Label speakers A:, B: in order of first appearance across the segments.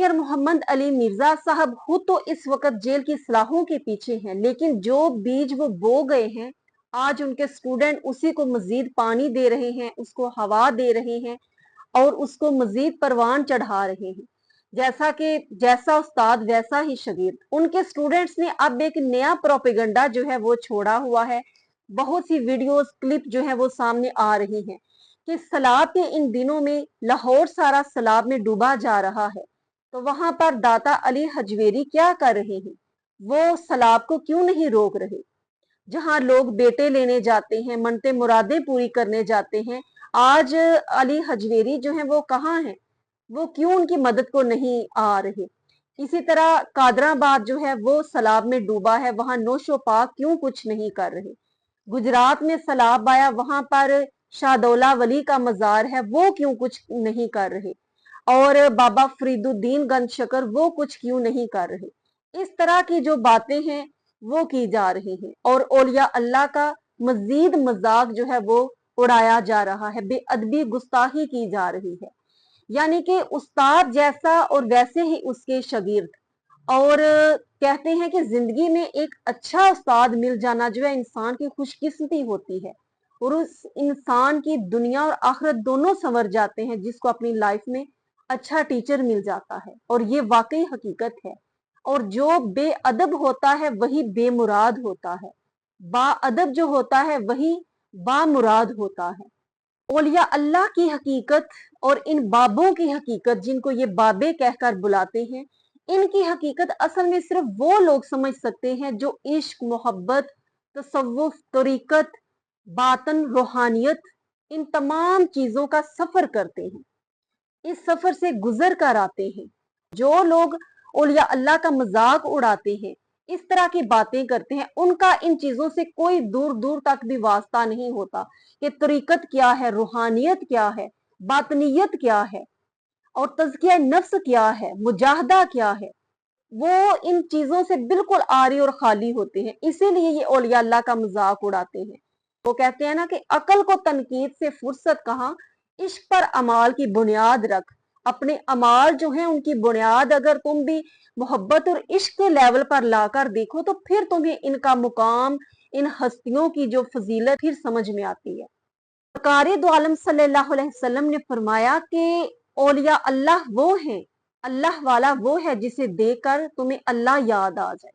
A: Engineer Mohammad Ali Mirza साहब खुद तो इस वक्त जेल की सलाखों के पीछे हैं, लेकिन जो बीज वो बो गए हैं आज उनके स्टूडेंट उसी को मजीद पानी दे रहे हैं, उसको हवा दे रहे हैं और उसको मजीद परवान चढ़ा रहे हैं। जैसा उस्ताद वैसा ही शागिर्द। उनके स्टूडेंट्स ने अब एक नया प्रोपेगेंडा जो है वो छोड़ा हुआ है। बहुत सी वीडियोस क्लिप जो है वो सामने आ रही हैं कि सैलाब के इन दिनों में लाहौर सारा सैलाब में डूबा जा रहा है, तो वहां पर दाता अली हजवेरी क्या कर रहे हैं? वो सैलाब को क्यों नहीं रोक रहे? जहां लोग बेटे लेने जाते हैं, मन्नतें मुरादें पूरी करने जाते हैं, आज अली हजवेरी जो है वो कहाँ है? वो क्यों उनकी मदद को नहीं आ रहे? इसी तरह कादराबाद जो है वो सैलाब में डूबा है, वहां नौशो पाक क्यों कुछ नहीं कर रहे? गुजरात में सैलाब आया, वहां पर शाहदौला वली का मजार है, वो क्यों कुछ नहीं कर रहे? और बाबा फरीदुद्दीन गंज शकर वो कुछ क्यों नहीं कर रहे? इस तरह की जो बातें हैं वो की जा रही हैं और औलिया अल्लाह का मजीद मजाक जो है वो उड़ाया जा रहा है, बेअदबी गुस्ताखी की जा रही है। यानी कि उस्ताद जैसा और वैसे ही उसके शागिर्द। और कहते हैं कि जिंदगी में एक अच्छा उस्ताद मिल जाना जो है इंसान की खुशकिस्मती होती है और उस इंसान की दुनिया और आखिरत दोनों संवर जाते हैं जिसको अपनी लाइफ में अच्छा टीचर मिल जाता है, और ये वाकई हकीकत है। और जो बेअदब होता है वही बेमुराद होता है, बाअदब जो होता है वही बामुराद होता है। औलिया अल्लाह की हकीकत और इन बाबों की हकीकत, जिनको ये बाबे कहकर बुलाते हैं, इनकी हकीकत असल में सिर्फ वो लोग समझ सकते हैं जो इश्क, मोहब्बत, तसव्वुफ, तरीकत, बातन, रूहानियत, इन तमाम चीजों का सफर करते हैं, इस सफर से गुजर कर आते हैं। जो लोग औलिया अल्लाह का मजाक उड़ाते हैं, इस तरह की बातें करते हैं, उनका इन चीजों से कोई दूर दूर तक भी वास्ता नहीं होता कि तरीकत क्या है, रूहानियत क्या है, बातनियत क्या है और तज़किया नफ्स क्या है, मुजाहदा क्या है। वो इन चीजों से बिल्कुल आरी और खाली होते हैं, इसीलिए ये औलिया अल्लाह का मजाक उड़ाते हैं। वो कहते हैं ना कि अकल को तनकीद से फुर्सत कहाँ, इश्क पर अमाल की बुनियाद रख। अपने अमाल जो है उनकी बुनियाद अगर तुम भी मोहब्बत और इश्क के लेवल पर लाकर देखो तो फिर तुम्हें इनका मुकाम, इन हस्तियों की जो फजीलत फिर समझ में आती है। सरकारे दो आलम सल्लल्लाहु अलैहि वसल्लम ने फरमाया कि औलिया अल्लाह वो है, अल्लाह वाला वो है जिसे देखकर तुम्हें अल्लाह याद आ जाए।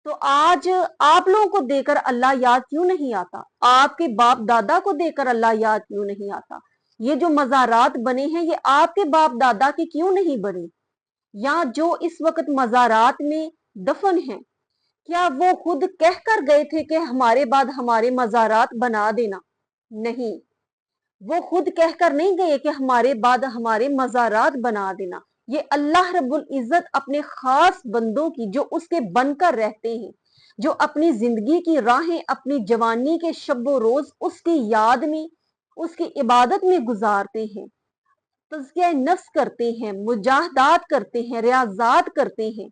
A: तो आज आप लोगों को देकर अल्लाह याद क्यों नहीं आता? आपके बाप दादा को देकर अल्लाह याद क्यों नहीं आता? ये जो मज़ारात बने हैं ये आपके बाप दादा के क्यों नहीं बने? या जो इस वक्त मज़ारात में दफन हैं, क्या वो खुद कहकर गए थे कि हमारे बाद हमारे मज़ारात बना देना? नहीं, वो खुद कहकर नहीं गए कि हमारे बाद हमारे मज़ारात बना देना। ये अल्लाह रब्बुल इज्जत अपने खास बंदों की, जो उसके बनकर रहते हैं, जो अपनी जिंदगी की राहें अपनी जवानी के शब्बो रोज उसकी याद में, उसकी इबादत में गुजारते हैं, तज़किया नफ्स करते हैं, मुजाहदात करते हैं, रियाजात करते हैं,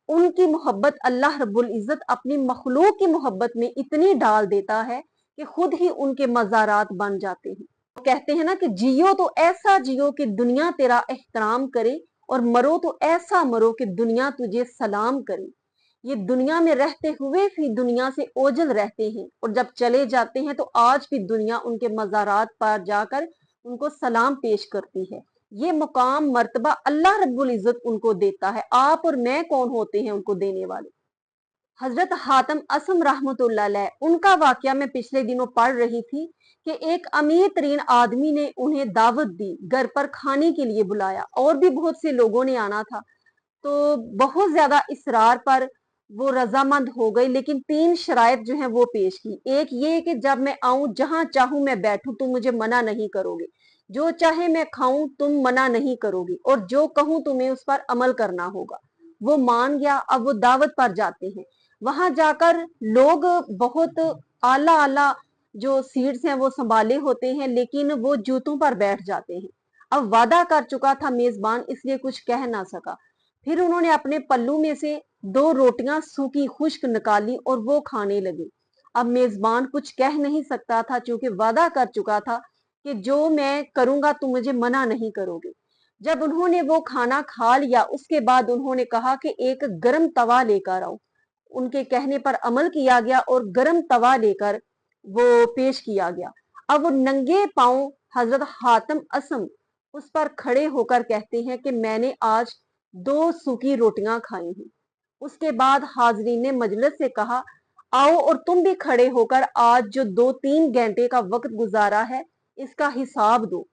A: उनकी मोहब्बत अल्लाह रब्बुल इज्जत अपनी मखलूक की मोहब्बत में इतनी डाल देता है कि खुद ही उनके मज़ारात बन जाते हैं। तो कहते हैं ना कि जियो तो ऐसा जियो कि दुनिया तेरा एहतराम करे और मरो तो ऐसा मरो कि दुनिया तुझे सलाम करे। ये दुनिया में रहते हुए भी दुनिया से ओझल रहते हैं और जब चले जाते हैं तो आज भी दुनिया उनके मज़ारात पर जाकर उनको सलाम पेश करती है। ये मुकाम मर्तबा अल्लाह रब्बुल इज्जत उनको देता है। आप और मैं कौन होते हैं उनको देने वाले? हजरत हातम असम रहमतुल्लाह अलैह, उनका वाकया मैं पिछले दिनों पढ़ रही थी कि एक अमीर तरीन आदमी ने उन्हें दावत दी, घर पर खाने के लिए बुलाया और भी बहुत से लोगों ने आना था। तो बहुत ज्यादा इसरार पर वो रजामंद हो गई, लेकिन 3 शराइत जो है वो पेश की। एक ये कि जब मैं आऊं, जहां चाहूं मैं बैठूं, तुम मुझे मना नहीं करोगे, जो चाहे मैं खाऊं तुम मना नहीं करोगे, और जो कहूं तुम्हें उस पर अमल करना होगा। वो मान गया। अब वो दावत पर जाते हैं, वहां जाकर लोग बहुत आला आला जो सीट्स हैं वो संभाले होते हैं, लेकिन वो जूतों पर बैठ जाते हैं। अब वादा कर चुका था मेजबान, इसलिए कुछ कह ना सका। फिर उन्होंने अपने पल्लू में से 2 रोटियां सूखी खुश्क निकाली और वो खाने लगे। अब मेजबान कुछ कह नहीं सकता था, क्योंकि वादा कर चुका था कि जो मैं करूंगा तुम मुझे मना नहीं करोगे। जब उन्होंने वो खाना खा लिया उसके बाद उन्होंने कहा कि एक गरम तवा लेकर आओ। उनके कहने पर अमल किया गया और गरम तवा लेकर वो पेश किया गया। अब वो नंगे पांव हजरत हातिम असम उस पर खड़े होकर कहते हैं कि मैंने आज 2 सूखी रोटियां खाई हैं। उसके बाद हाजरीन ने मजलिस से कहा, आओ और तुम भी खड़े होकर आज जो 2-3 घंटे का वक्त गुजारा है इसका हिसाब दो।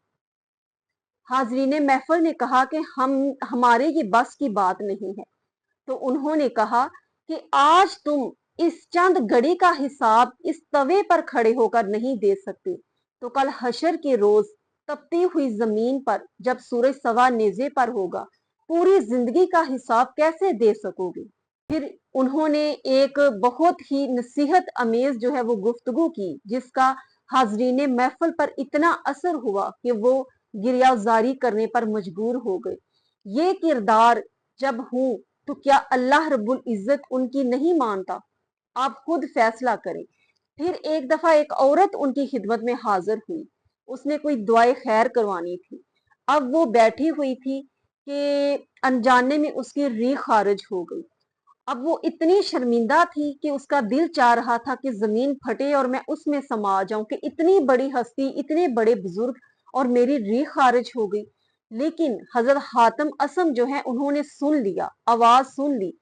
A: हाजरीन महफिल ने कहा कि हमारे ये बस की बात नहीं है। तो उन्होंने कहा कि आज तुम इस चंद घड़ी का हिसाब इस तवे पर खड़े होकर नहीं दे सकते, तो कल हशर के रोज तपती हुई जमीन पर जब सूरज सवा नेजे पर होगा, पूरी जिंदगी का हिसाब कैसे दे सकोगे। फिर उन्होंने एक बहुत ही नसीहत अमेज जो है वो गुफ्तगू की, जिसका हाजरीन महफिल पर इतना असर हुआ कि वो गिरियाजारी करने पर मजबूर हो गए। ये किरदार जब हूं तो क्या अल्लाह रब्बुल इज्जत उनकी नहीं मानता? आप खुद फैसला करें। फिर एक दफा एक औरत उनकी खिदमत में हाजिर हुई। उसने कोई दुआए खैर करवानी थी। अब वो बैठी हुई थी कि अनजाने में उसकी रीह खारिज हो गई। अब वो इतनी शर्मिंदा थी कि उसका दिल चाह रहा था कि जमीन फटे और मैं उसमें समा जाऊं कि इतनी बड़ी हस्ती, इतने बड़े बुजुर्ग और मेरी रीह खारिज हो गई। लेकिन हजरत हातिम असम जो है उन्होंने सुन लिया, आवाज सुन ली।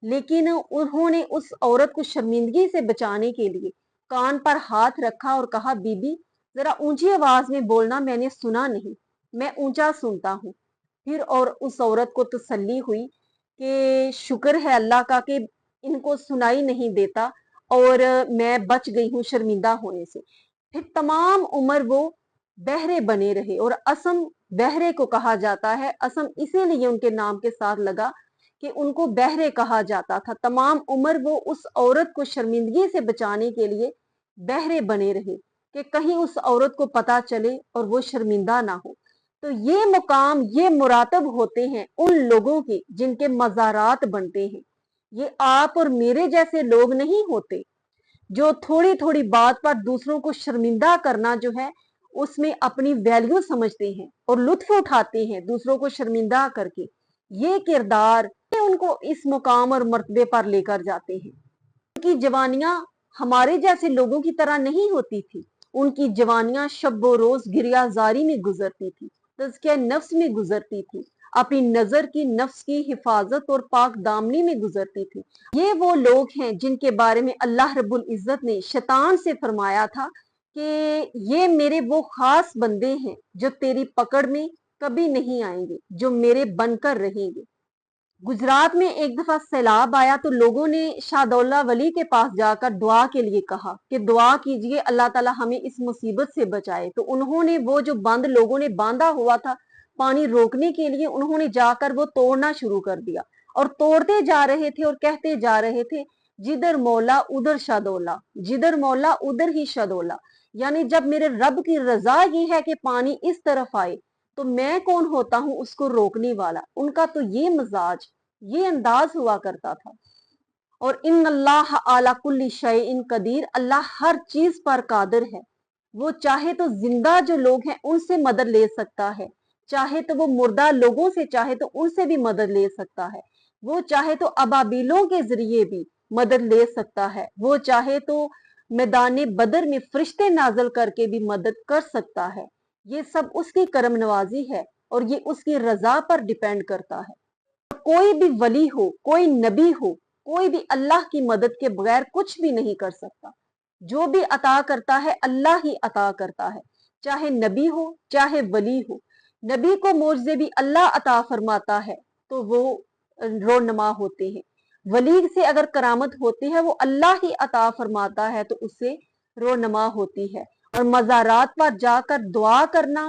A: लेकिन उन्होंने उस औरत को शर्मिंदगी से बचाने के लिए कान पर हाथ रखा और कहा, बीबी जरा ऊंची आवाज में बोलना, मैंने सुना नहीं, मैं ऊंचा सुनता हूँ। फिर और उस औरत को तसल्ली हुई कि शुक्र है अल्लाह का कि इनको सुनाई नहीं देता और मैं बच गई हूँ शर्मिंदा होने से। फिर तमाम उम्र वो बहरे बने रहे और असम बहरे को कहा जाता है। असम इसीलिए उनके नाम के साथ लगा कि उनको बहरे कहा जाता था। तमाम उम्र वो उस औरत को शर्मिंदगी से बचाने के लिए बहरे बने रहे कि कहीं उस औरत को पता चले और वो शर्मिंदा ना हो। तो ये मुकाम, ये मुरातब होते हैं उन लोगों के जिनके मज़ारात बनते हैं। ये आप और मेरे जैसे लोग नहीं होते जो थोड़ी थोड़ी बात पर दूसरों को शर्मिंदा करना जो है उसमें अपनी वैल्यू समझते हैं और लुत्फ उठाते हैं दूसरों को शर्मिंदा करके। ये किरदार ये उनको इस मुकाम और मर्तबे पर लेकर जाते हैं। उनकी जवानियां हमारे जैसे लोगों की तरह नहीं होती थी। उनकी जवानियां शब्बो रोज गिरियाजारी में गुजरती थी, तज़किया नफ्स में गुजरती थी, अपनी नजर की, नफ्स की हिफाजत और पाक दामनी में गुजरती थी। ये वो लोग हैं जिनके बारे में अल्लाह रब्बुल इज्जत ने शैतान से फरमाया था कि ये मेरे वो खास बंदे हैं जो तेरी पकड़ में कभी नहीं आएंगे, जो मेरे बनकर रहेंगे। गुजरात में एक दफा सैलाब आया तो लोगों ने शाहदौला वली के पास जाकर दुआ के लिए कहा कि दुआ कीजिए अल्लाह ताला हमें इस मुसीबत से बचाए। तो उन्होंने वो जो बंद लोगों ने बांधा हुआ था पानी रोकने के लिए, उन्होंने जाकर वो तोड़ना शुरू कर दिया और तोड़ते जा रहे थे और कहते जा रहे थे, जिधर मौला उधर शाहदौला, जिधर मौला उधर ही शाहदौला। यानी जब मेरे रब की रजा ये है कि पानी इस तरफ आए तो मैं कौन होता हूं उसको रोकने वाला। उनका तो ये मिजाज, ये अंदाज हुआ करता था। और इन अल्लाह आला कुल्ली शैइन कदीर, अल्लाह हर चीज पर कादिर है। वो चाहे तो जिंदा जो लोग हैं उनसे मदद ले सकता है, चाहे तो वो मुर्दा लोगों से चाहे तो उनसे भी मदद ले सकता है, वो चाहे तो अबाबीलों के जरिए भी मदद ले सकता है, वो चाहे तो मैदान बदर में फरिश्ते नाजल करके भी मदद कर सकता है। ये सब उसकी करम नवाजी है और ये उसकी रजा पर डिपेंड करता है। कोई भी वली हो, कोई नबी हो, कोई भी अल्लाह की मदद के बगैर कुछ भी नहीं कर सकता। जो भी अता करता है अल्लाह ही अता करता है, चाहे नबी हो चाहे वली हो। नबी को मोजज़े भी अल्लाह अता फरमाता है तो वो रोनमा होते हैं। वली से अगर करामत होती है वो अल्लाह ही अता फरमाता है तो उससे रोनमा होती है। और मज़ारात पर जाकर दुआ करना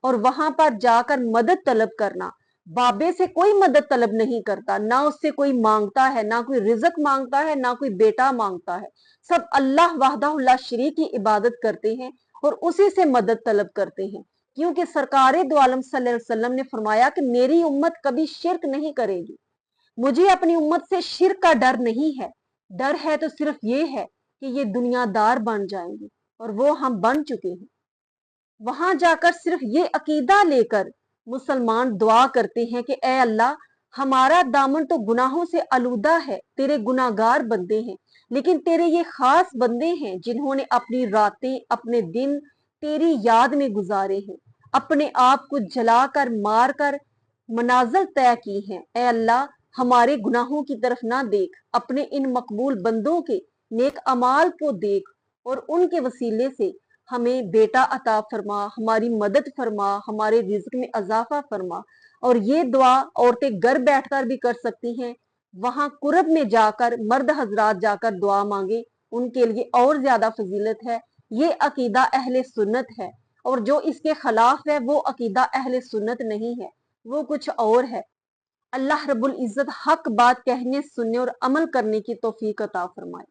A: और वहां पर जाकर मदद तलब करना, बाबे से कोई मदद तलब नहीं करता, ना उससे कोई मांगता है, ना कोई रिजक मांगता है, ना कोई बेटा मांगता है। सब अल्लाह वाहदाहु ला शरीक की इबादत करते हैं और उसी से मदद तलब करते हैं। क्योंकि सरकारे दो आलम सल्लल्लाहु अलैहि वसल्लम ने फरमाया कि मेरी उम्मत कभी शिरक नहीं करेगी। मुझे अपनी उम्मत से शिरक का डर नहीं है। डर है तो सिर्फ ये है कि ये दुनियादार बन जाएंगे और वो हम बन चुके हैं। वहां जाकर सिर्फ ये अकीदा लेकर मुसलमान दुआ करते हैं कि ए अल्लाह, हमारा दामन तो गुनाहों से आलूदा है, तेरे गुनाहगार बंदे हैं, लेकिन तेरे ये खास बंदे हैं जिन्होंने अपनी रातें, अपने दिन तेरी याद में गुजारे हैं, अपने आप को जलाकर मारकर मनाजिल तय की हैं। ए अल्लाह, हमारे गुनाहों की तरफ ना देख, अपने इन मकबूल बंदों के नेक अमाल को देख और उनके वसीले से हमें बेटा अता फरमा, हमारी मदद फरमा, हमारे रिज्क में अजाफा फरमा। और ये दुआ औरतें घर बैठकर भी कर सकती हैं, वहां कुरब में जाकर मर्द हजरात जाकर दुआ मांगे, उनके लिए और ज्यादा फजीलत है। ये अकीदा अहले सुन्नत है, और जो इसके खिलाफ है वो अकीदा अहले सुन्नत नहीं है, वो कुछ और है। अल्लाह रब्बुल इज्जत हक बात कहने, सुनने और अमल करने की तौफीक अता फरमाए।